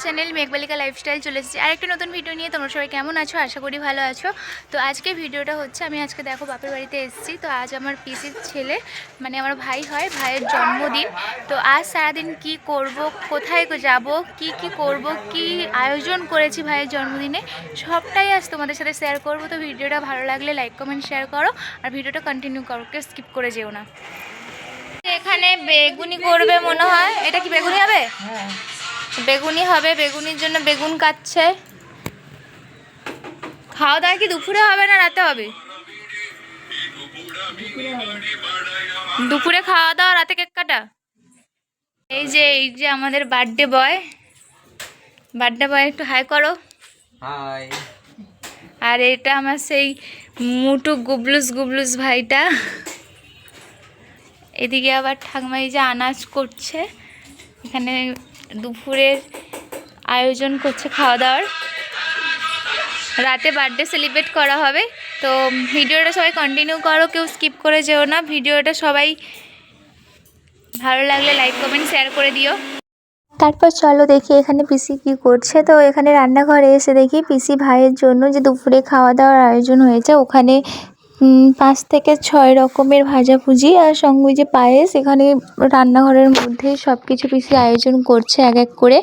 Channel মেঘবালিকা lifestyle চলে এসেছি আরেকটা নতুন ভিডিও নিয়ে। তোমরা সবাই কেমন আছো? আশা করি ভালো আছো। তো আজকে ভিডিওটা হচ্ছে আমি আজকে দেখো বাপের বাড়িতে এসেছি। তো আজ আমার পিসির ছেলে মানে আমার ভাই হয়, ভাইয়ের জন্মদিন। তো আজ সারাদিন কি করব, কোথায় যাব, কি করব, কি আয়োজন করেছি ভাইয়ের জন্মদিনে, সবটাই আজ তোমাদের সাথে শেয়ার করব। তো ভিডিওটা ভালো লাগলে লাইক কমেন্ট শেয়ার করো আর ভিডিওটা কন্টিনিউ করো, কেউ স্কিপ করে যেও না। এখানে বেগুনি করবে মনে হয়। এটা কি বেগুনি হবে? বেগুনি হবে, বেগুনির জন্য বেগুন কাটছে। খাওয়া দাওয়া কি দুপুরে হবে না রাতে হবে? দুপুরে খাওয়া দাওয়া, রাতে কেক কাটা। এই যে আমাদের বার্থডে বয় একটু হাই করো। হাই। আর এটা আমার সেই মুটু গুবলুস ভাইটা। এদিকে আবার ঠাকুমা এই যে আনাজ করছে, এখানে দুপুরের আয়োজন করছে খাওয়া দাওয়ার। রাতে বার্থডে সেলিব্রেট করা হবে। তো ভিডিওটা সবাই কন্টিনিউ করো, কেউ স্কিপ করে যেও না। ভিডিওটা সবাই ভালো লাগলে লাইক কমেন্ট শেয়ার করে দিও। তারপর চলো দেখি এখানে পিসি কি করছে। তো এখানে রান্নাঘরে এসে দেখি পিসি ভাইয়ের জন্য যে দুপুরে খাওয়া দাওয়ার আয়োজন হয়েছে, ওখানে 5 থেকে 6 রকমের ভাজাভুজি আর সঙ্গে যে পায়েস, এখানে রান্নাঘরের মধ্যেই সব কিছু পিসি আয়োজন করছে এক এক করে।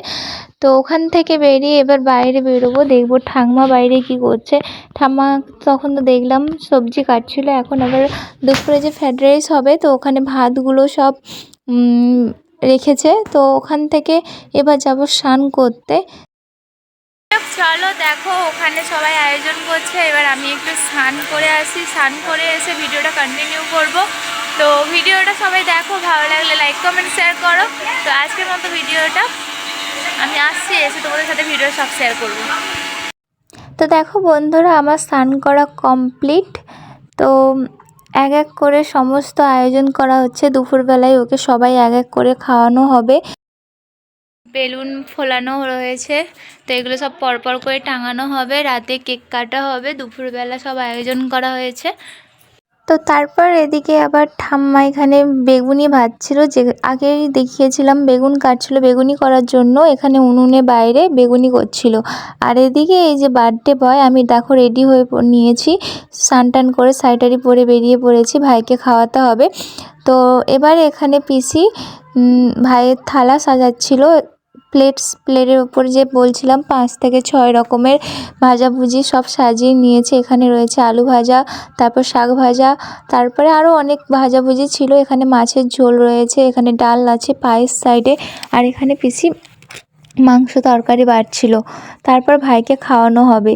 তো ওখান থেকে বেরিয়ে এবার বাইরে বেরোবো, দেখবো ঠাম্মা বাইরে কি করছে। ঠাম্মা তখন তো দেখলাম সবজি কাটছিল, এখন আবার দুপুরে যে ফ্রাইড রাইস হবে তো ওখানে ভাতগুলো সব রেখেছে। তো ওখান থেকে এবার যাব স্নান করতে। চলো দেখো ওখানে সবাই আয়োজন করছে, এবার আমি একটু স্নান করে আসি। স্নান করে এসে ভিডিওটা কন্টিনিউ করব। তো ভিডিওটা সবাই দেখো, ভালো লাগলে লাইক কমেন্ট শেয়ার করো। তো আজকের মতো ভিডিওটা আমি আসছি, এসে তোমাদের সাথে ভিডিও সব শেয়ার করব। তো দেখো বন্ধুরা, আমার স্নান করা কমপ্লিট। তো এক এক করে সমস্ত আয়োজন করা হচ্ছে। দুপুরবেলায় ওকে সবাই এক এক করে খাওয়ানো হবে। বেলুন ফোলানো রয়েছে, তো এগুলো সব পরপর করে টাঙানো হবে। রাতে কেক কাটা হবে, দুপুরবেলা সব আয়োজন করা হয়েছে। তো তারপর এদিকে আবার ঠাম্মা এখানে বেগুনি ভাজছিল, যে আগেই দেখিয়েছিলাম বেগুন কাটছিল। বেগুনি করার জন্য এখানে উনুনে বাইরে বেগুনি করছিল। আর এদিকে এই যে বার্থডে বয়, আমি দেখো রেডি হয়ে নিয়েছি, স্নান টান করে শাড়ি পরে বেরিয়ে পড়েছি, ভাইকে খাওয়াতে হবে। তো এবার এখানে পিসি ভাইয়ের থালা সাজাচ্ছিল। প্লেটের ওপর যে বলছিলাম 5 থেকে 6 রকমের ভাজাভুজি সব সাজিয়ে নিয়েছে। এখানে রয়েছে আলু ভাজা, তারপর শাক ভাজা, তারপরে আরও অনেক ভাজাভুজি ছিল। এখানে মাছের ঝোল রয়েছে, এখানে ডাল আছে, পায়েস সাইডে, আর এখানে পিসি মাংস তরকারি বাড়ছিল। তারপর ভাইকে খাওয়ানো হবে।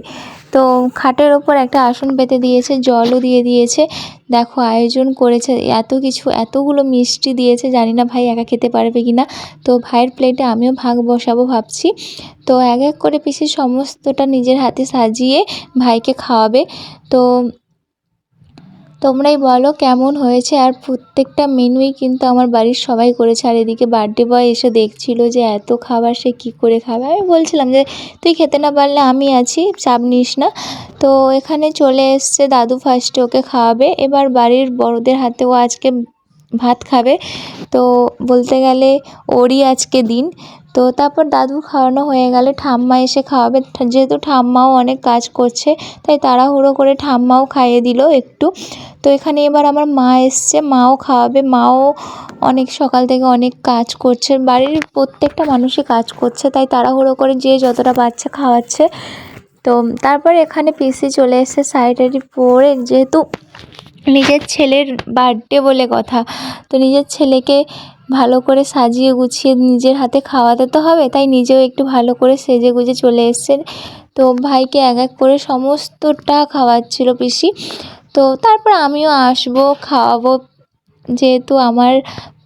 তো খাটের ওপর একটা আসন পেতে দিয়েছে, জলও দিয়ে দিয়েছে। দেখো আয়োজন করেছে এত কিছু, এতগুলো মিষ্টি দিয়েছে, জানি না ভাই একা খেতে পারবে কি না। তো ভাইয়ের প্লেটে আমিও ভাগ বসাবো ভাবছি। তো এক এক করে পিসি সমস্তটা নিজের হাতে সাজিয়ে ভাইকে খাওয়াবে। তো তোমরাই বলো কেমন হয়েছে। আর প্রত্যেকটা মেনুই কিন্তু আমার বাড়ির সবাই করেছে। আর এদিকে বার্থডে বয় এসে দেখছিল যে এত খাবার সে কী করে খাবে। আমি বলছিলাম যে তুই খেতে না পারলে আমি আছি, চাপ নিস না। তো এখানে চলে এসছে দাদু, ফার্স্টে ওকে খাওয়াবে, এবার বাড়ির বড়দের হাতেও আজকে ভাত খাবে। তো বলতে গেলে ওরই আজকে দিন। তো তারপর দাদু খাওয়ানো হয়ে গেলে ঠাম্মা এসে খাওয়াবে। যেহেতু ঠাম্মাও অনেক কাজ করছে, তাই তাড়াহুড়ো করে ঠাম্মাও খাইয়ে দিল একটু। তো এখানে এবার আমার মা এসছে, মাও খাওয়াবে। মাও অনেক সকাল থেকে অনেক কাজ করছে, বাড়ির প্রত্যেকটা মানুষই কাজ করছে, তাই তাড়াহুড়ো করে যে যতটা বাচ্চা খাওয়াচ্ছে। তো তারপর এখানে পিসি চলে এসে শাড়ি পরে, যেহেতু নিজের ছেলের বার্থডে বলে কথা, তো নিজের ছেলেকে ভালো করে সাজিয়ে গুছিয়ে নিজের হাতে খাওয়াতে তো হবে, তাই নিজেও একটু ভালো করে সেজে গুজে চলে এসছেন। তো ভাইকে এক এক করে সমস্তটা খাওয়াচ্ছিল পিসি। তো তারপর আমিও আসবো, খাওয়াবো। যেহেতু আমার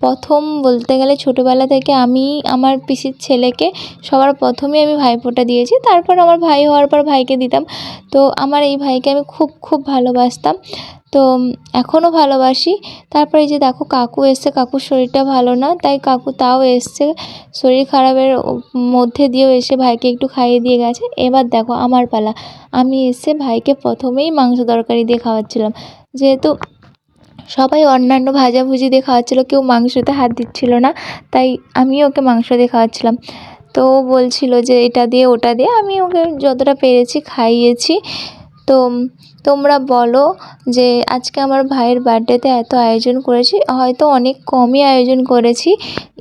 প্রথম বলতে গেলে ছোটোবেলা থেকে আমি আমার পিসির ছেলেকে সবার প্রথমে আমি ভাইফোঁটা দিয়েছি, তারপর আমার ভাই হওয়ার পর ভাইকে দিতাম। তো আমার এই ভাইকে আমি খুব ভালোবাসতাম, তো এখনও ভালোবাসি। তারপরে এই যে দেখো কাকু এসছে, কাকুর শরীরটা ভালো না, তাই কাকু তাও এসছে, শরীর খারাপের মধ্যে দিয়েও এসে ভাইকে একটু খাইয়ে দিয়ে গেছে। এবার দেখো আমার পালা, আমি এসে ভাইকে প্রথমেই মাংস তরকারি দিয়ে খাওয়াচ্ছিলাম। যেহেতু সবাই অন্যান্য ভাজাভুজি দিয়ে খাওয়াচ্ছিলো, কেউ মাংসতে হাত দিচ্ছিল না, তাই আমিও ওকে মাংস দিয়ে খাওয়াচ্ছিলাম। তো ও বলছিল যে এটা দিয়ে ওটা দিয়ে, আমি ওকে যতটা পেরেছি খাইয়েছি। তো তোমরা বলো যে আজকে আমার ভাইয়ের বার্থডেতে এত আয়োজন করেছি, হয়তো অনেক কমই আয়োজন করেছি,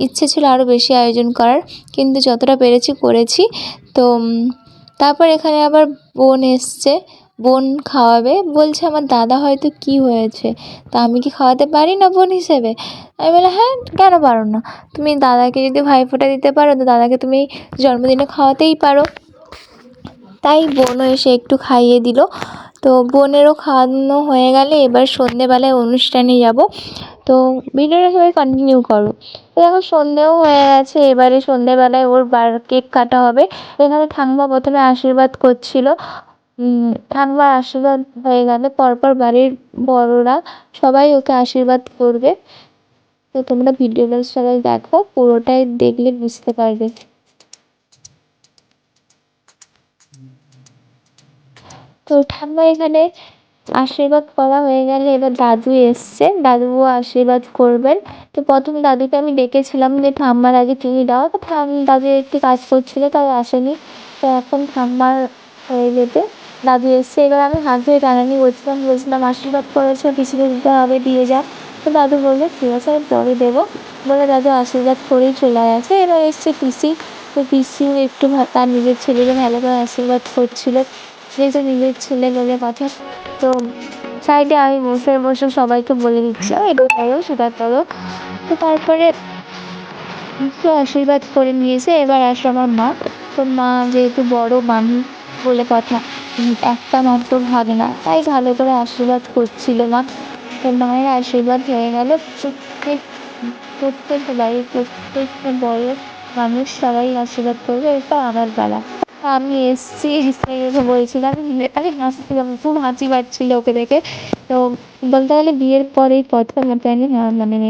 ইচ্ছে ছিল আরও বেশি আয়োজন করার, কিন্তু যতটা পেরেছি করেছি। তো তারপর এখানে আবার বোন এসছে, বোন খাওয়াবে বলছে। আমার দাদা হয়তো কি হয়েছে, তা আমি কি খাওয়াতে পারি না বোন হিসেবে? আমি বললাম হ্যাঁ, কেন পারো না, তুমি দাদাকে যদি ভাইফোঁটা দিতে পারো তো দাদাকে তুমি জন্মদিনে খাওয়াতেই পারো। তাই বোনও এসে একটু খাইয়ে দিল। তো বোনেরও খাওয়ানো হয়ে গেলে এবার সন্ধেবেলায় অনুষ্ঠানে যাব। তো ভিডিওটা সবাই কন্টিনিউ করো। তো দেখো সন্ধেও হয়ে গেছে, এবারে সন্ধেবেলায় ওর কেক কাটা হবে। এখানে ঠাম্মা প্রথমে আশীর্বাদ করছিল। ঠাম্মার আশীর্বাদ হয়ে গেলে পরপর বাড়ির বড়রা সবাই ওকে আশীর্বাদ করবে। তো তোমরা ভিডিওটা সবাই দেখো, পুরোটাই দেখলে বুঝতে পারবে। তো ঠাম্মা এখানে আশীর্বাদ করা হয়ে গেলে এবার দাদু এসছে, দাদুও আশীর্বাদ করবেন। তো প্রথম দাদুকে আমি ডেকেছিলাম যে ঠাম্মার আগে তুমি দাও, তো দাদু একটু কাজ করছিল তাই আসেনি। তো এখন ঠাম্মার হয়ে যেতে দাদু এসছে। এবার আমি হাত ধরে টানানি বলছিলাম আশীর্বাদ করেছো, কিছু দিতে হবে, দিয়ে যা। তো দাদু বললো ঠিক আছে আমি পরে দেবো বলে দাদু আশীর্বাদ করেই চলে গেছে। এবার এসছে পিসি। তো পিসিও একটু তার নিজের ছেলেকে ভালো করে আশীর্বাদ করছিল, যেহেতু নিজের ছেলে বলে কথা। তো সাইডে আমি বসে বসে সবাইকে বলে দিচ্ছিলাম এটা করো সেটা করো। তো তারপরে একটু আশীর্বাদ করে নিয়েছে। এবার আসে আমার মা। তো মা যেহেতু বড় মানুষ বলে কথা, একটা মাত্র ভাগনা, তাই ভালো করে আশীর্বাদ করছিল মা। তো মায়ের আশীর্বাদ হয়ে গেল। প্রত্যেকটা বাড়ির প্রত্যেকটা বড় মানুষ সবাই আশীর্বাদ করবে, এটা আমার বেলা। আমি এসছি, এসে বলছিলাম, আমি হাসছিলাম, খুব হাসি পাচ্ছিল ওকে দেখে। তো বলতে গেলে বিয়ের পরেই প্রথম ওকে আমি মানে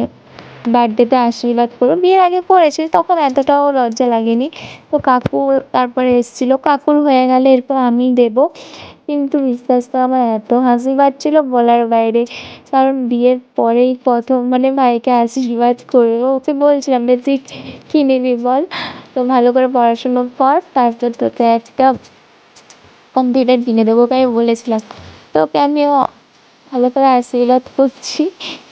বার্থডেতে আশীর্বাদ করবো। বিয়ের আগে করেছি, তখন এতটাও লজ্জা লাগেনি। তো কাকু তারপরে এসেছিলো, কাকুর হয়ে গেলে এরপর আমি দেবো। কিন্তু বিশ্বাস করো আমার এত হাসি পাচ্ছিল বলার বাইরে, কারণ বিয়ের পরেই প্রথম মানে ভাইকে আশীর্বাদ করবো। ওকে বলছিলাম যে তুই কী নিবি বল, তো ভালো করে পড়াশুনো কর, তারপর তোকে একটা কম্পিউটার কিনে দেবো, ওকে আমি বলেছিলাম। তো ওকে আমিও ভালো করে আশীর্বাদ করছি।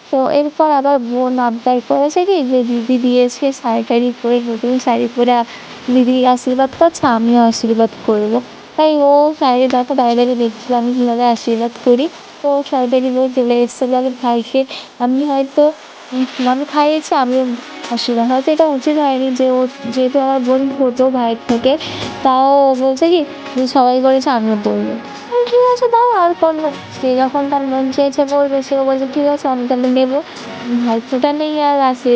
তো এরপর আবার বোন আবদার করেছে কি যে দিদি দিয়েছে শাড়ি টাড়ি পরে, নতুন শাড়ি পরে দিদি আশীর্বাদ করছে, আমিও আশীর্বাদ করবো। তাই ও শাড়ি দেখো দাঁড়িয়ে দাঁড়িয়ে দেখছিল আমি কীভাবে আশীর্বাদ করি। তো শাড়ি টাড়ি পরে চলে এসছে বলে ভাইকে আমি হয়তো আমি খাইয়েছি, আমিও আশীর্বাদ, হয়তো এটা উচিত হয়নি যে ও যেহেতু আমার বোন ছোটো ভাইয়ের থেকে, তাও ও বলছে কি যে সবাই করেছে আমিও করবো। ঠিক আছে দাও আর করলো, সে যখন তার মন চেয়েছে বলবে, সেও বলছে ঠিক আছে আমি তাহলে নেবো। ভাইফোঁটা নেই আর আসে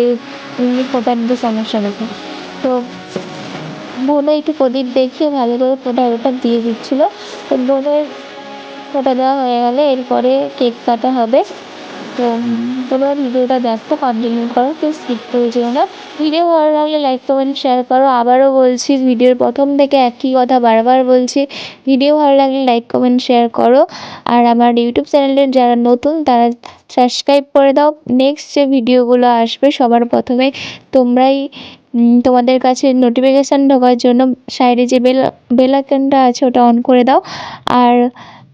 এমনি ফোঁটা নিতে সমস্যা নেই। তো বোনও একটু প্রদীপ দেখিয়ে ভালো করে ফোঁটা দিয়ে দিচ্ছিলো। তো বোনের ফোঁটা দেওয়া হয়ে গেলে এরপরে কেক কাটা হবে। তো তোমরা ভিডিওটা দেখো, কন্টিনিউ করো, কেউ স্কিপ করে যেও না। ভিডিও ভালো লাগলে লাইক কমেন্ট শেয়ার করো। আবারও বলছি, ভিডিওর প্রথম থেকে একই কথা বারবার বলছি, ভিডিও ভালো লাগলে লাইক কমেন্ট শেয়ার করো। আর আমার ইউটিউব চ্যানেলের যারা নতুন তারা সাবস্ক্রাইব করে দাও। নেক্সট যে ভিডিওগুলো আসবে সবার প্রথমে তোমরাই তোমাদের কাছে নোটিফিকেশান ঢোকার জন্য সাইডে যে বেল আইকনটা আছে ওটা অন করে দাও। আর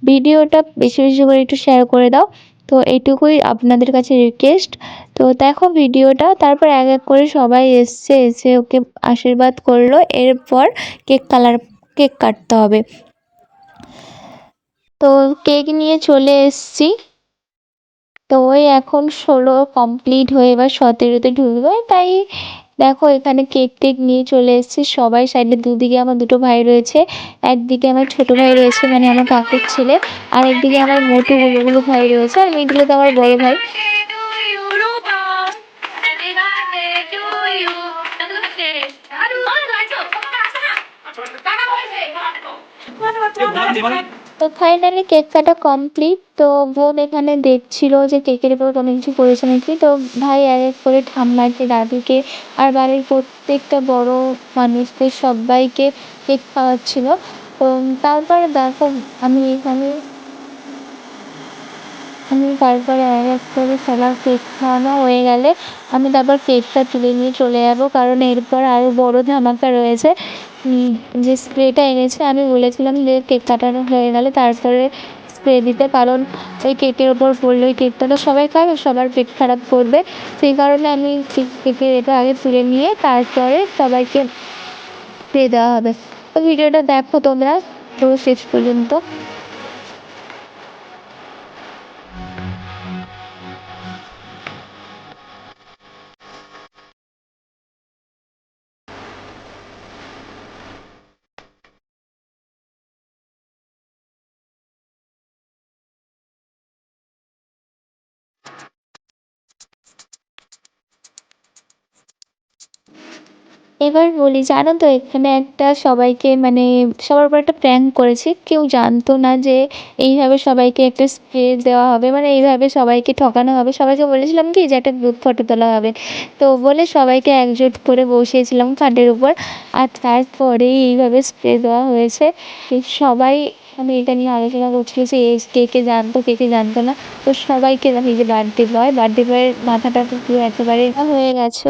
ভিডিওটা বেশি বেশি করে একটু শেয়ার করে দাও। তো এইটুকুই আপনাদের কাছে রিকোয়েস্ট। তো দেখো ভিডিওটা, তারপর এক এক করে সবাই এসছে, এসে ওকে আশীর্বাদ করলো। এরপর কেক কাটতে হবে। তো কেক নিয়ে চলে এসছি। তো ওই এখন 16 কমপ্লিট হয়ে এবার 17-তে ঢুকবে। তাই দেখো এখানে কেক টেক নিয়ে চলে এসেছি সবাই। সাইডে দুদিকে আমার দুটো ভাই রয়েছে, একদিকে আমার ছোটো ভাই রয়েছে মানে আমার কাকুর ছেলে, আর একদিকে আমার মোটু গুলো ভাই রয়েছে, আর এইগুলোতে আমার বড় ভাই। তো ফাইনালি কেক কাটা কমপ্লিট। তো বোন এখানে দেখছিল যে কেকের উপর কোনো কিছু করেছে নাকি। তো ভাই এক এক করে ঠাম্মাকে, দাদুকে আর বাড়ির প্রত্যেকটা বড় মানুষদের সবাইকে কেক খাওয়াচ্ছিল। তো তারপরে দেখো আমি এখানে আমি তারপরে এক এক করে সবার কেক খাওয়ানো হয়ে গেলে আমি তারপর কেকটা তুলে নিয়ে চলে যাবো, কারণ এরপর আরও বড় ধামাকা রয়েছে। যে স্প্রেটা এনেছে আমি বলেছিলাম যে কেক কাটানো হয়ে গেলে তারপরে স্প্রে দিতে, কারণ ওই কেকের ওপর পড়লে ওই কেকটা তো সবাই খাবে, সবার পেট খারাপ করবে। সেই কারণে আমি কেকের এটা আগে তুলে নিয়ে তারপরে সবাইকে স্প্রে দেওয়া হবে। তো ভিডিওটা দেখো তোমরা পুরো শেষ পর্যন্ত। এবার বলি, জানো তো এখানে একটা সবাইকে মানে সবার উপর একটা প্র্যাঙ্ক করেছি। কেউ জানতো না যে এইভাবে সবাইকে একটা স্প্রে দেওয়া হবে, মানে এইভাবে সবাইকে ঠকানো হবে। সবাইকে বলেছিলাম কি যে একটা গ্রুপ ফটো তোলা হবে, তো বলে সবাইকে একজোট করে বসিয়েছিলাম খাটের উপর, আর তারপরেই এইভাবে স্প্রে দেওয়া হয়েছে। সবাই আমি এটা নিয়ে আলোচনা করছিল যে কে কে জানতো কে কে জানতো না। তো সবাইকে, আমি যে বার্থডে বয়ের মাথাটা তো পুরো একেবারে হয়ে গেছে।